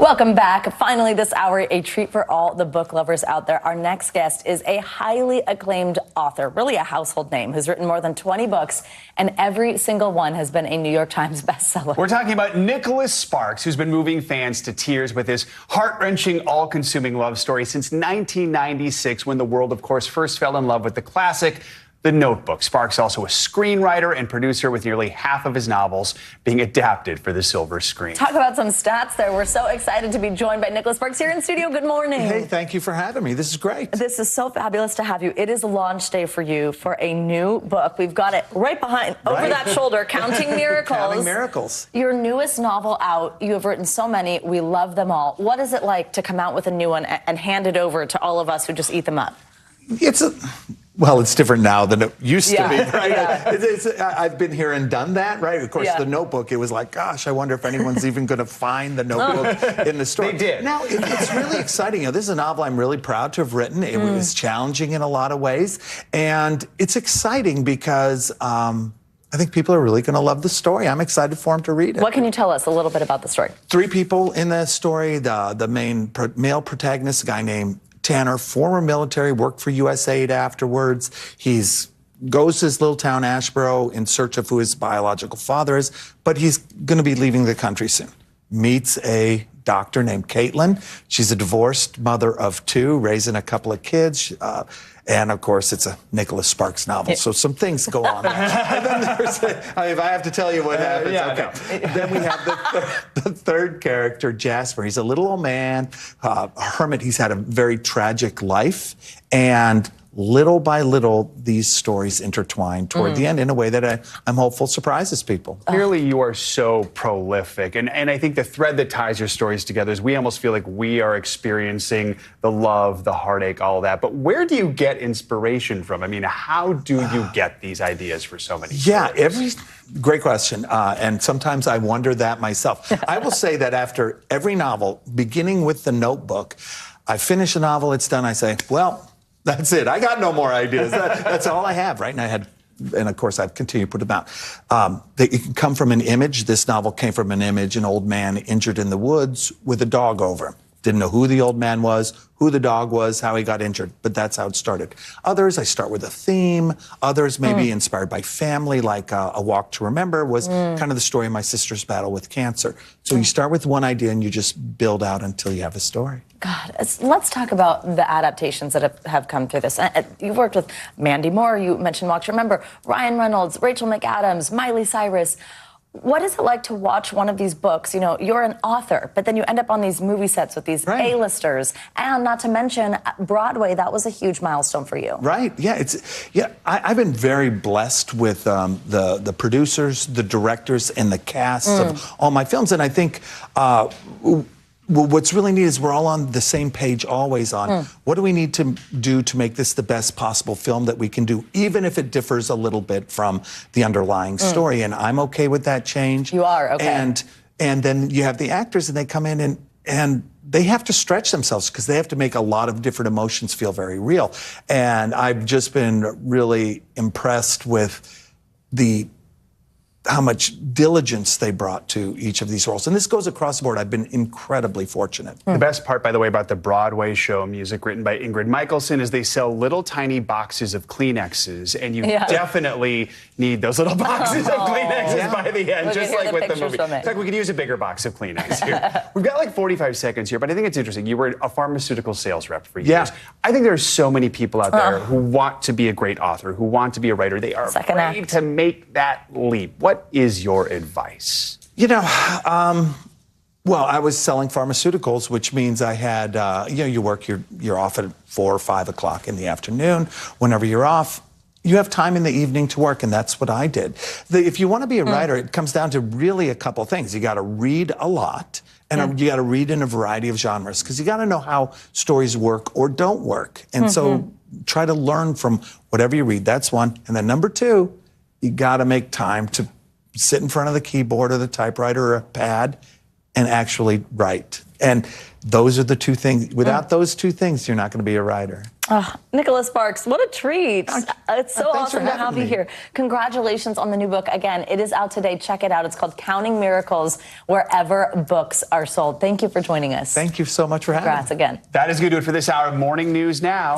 Welcome back. Finally, this hour, a treat for all the book lovers out there. Our next guest is a highly acclaimed author, really a household name, who's written more than 20 books, and every single one has been a New York Times bestseller. We're talking about Nicholas Sparks, who's been moving fans to tears with his heart-wrenching, all-consuming love story since 1996, when the world, of course, first fell in love with the classic The Notebook. Sparks also a screenwriter and producer, with nearly half of his novels being adapted for the silver screen. Talk about some stats there. We're so excited to be joined by Nicholas Sparks here in studio. Good morning. Hey, thank you for having me. This is great. This is so fabulous to have you. It is launch day for you for a new book. We've got it right behind, over that shoulder, Counting Miracles. Counting Miracles. Your newest novel out. You have written so many. We love them all. What is it like to come out with a new one and hand it over to all of us who just eat them up? Well, it's different now than it used to be, right? Yeah. I've been here and done that, right? Of course, The Notebook, it was like, gosh, I wonder if anyone's even going to find The Notebook in the store. They did. Now, it's really exciting. You know, this is a novel I'm really proud to have written. It was challenging in a lot of ways. And it's exciting because I think people are really going to love the story. I'm excited for them to read it. What can you tell us a little bit about the story? 3 people in the story. The main male protagonist, a guy named Tanner, former military, worked for USAID afterwards. Goes to his little town, Ashboro, in search of who his biological father is, but he's going to be leaving the country soon. Meets a doctor named Caitlin. She's a divorced mother of 2, raising a couple of kids. And of course, it's a Nicholas Sparks novel, so some things go on. And then there's, if I have to tell you what happens, okay. Then we have the third character, Jasper. He's a little old man, a hermit. He's had a very tragic life, and little by little, these stories intertwine toward the end in a way that I'm hopeful surprises people. Clearly, you are so prolific. And I think the thread that ties your stories together is we almost feel like we are experiencing the love, the heartache, all that. But where do you get inspiration from? I mean, how do you get these ideas for so many stories? Great question. And sometimes I wonder that myself. I will say that after every novel, beginning with The Notebook, I finish a novel, it's done, I say, well, that's it. I got no more ideas. That's all I have, right? And of course, I've continued to put them out. They can come from an image. This novel came from an image, an old man injured in the woods with a dog over him. Didn't know who the old man was, who the dog was, how he got injured, but that's how it started. Others, I start with a theme. Others may be inspired by family, like A Walk to Remember was kind of the story of my sister's battle with cancer. So you start with one idea and you just build out until you have a story. God, let's talk about the adaptations that have come through this. You've worked with Mandy Moore, you mentioned Walk to Remember, Ryan Reynolds, Rachel McAdams, Miley Cyrus. What is it like to watch one of these books? You know, you're an author, but then you end up on these movie sets with these A-listers, and not to mention Broadway. That was a huge milestone for you. Right. Yeah. I've been very blessed with the producers, the directors, and the casts of all my films, and I think what's really neat is we're all on the same page, always on what do we need to do to make this the best possible film that we can do, even if it differs a little bit from the underlying story. And I'm okay with that change. You are, okay. And then you have the actors, and they come in and they have to stretch themselves because they have to make a lot of different emotions feel very real. And I've just been really impressed with how much diligence they brought to each of these roles. And this goes across the board. I've been incredibly fortunate. The best part, by the way, about the Broadway show, music written by Ingrid Michaelson, is they sell little tiny boxes of Kleenexes, and you definitely need those little boxes of Kleenexes by the end, just like with the movie. In fact, we could use a bigger box of Kleenex here. We've got like 45 seconds here, but I think it's interesting. You were a pharmaceutical sales rep for years. I think there's so many people out there who want to be a great author, who want to be a writer. They are afraid to make that leap. What is your advice? You know, well, I was selling pharmaceuticals, which means I had, you work, you're off at 4 or 5 o'clock in the afternoon. Whenever you're off, you have time in the evening to work, and that's what I did. If you want to be a writer, it comes down to really a couple things. You got to read a lot, and you got to read in a variety of genres, because you got to know how stories work or don't work. And so try to learn from whatever you read. That's one. And then number 2, you got to make time to sit in front of the keyboard or the typewriter or a pad and actually write. And those are the two things. Without those two things, you're not going to be a writer. Oh, Nicholas Sparks, what a treat. It's so Thanks for awesome to have having you me. here. Congratulations on the new book. Again, it is out today. Check it out. It's called Counting Miracles, wherever books are sold. Thank you for joining us. Thank you so much for having me. Congrats again. That is going to do it for this hour of Morning News Now.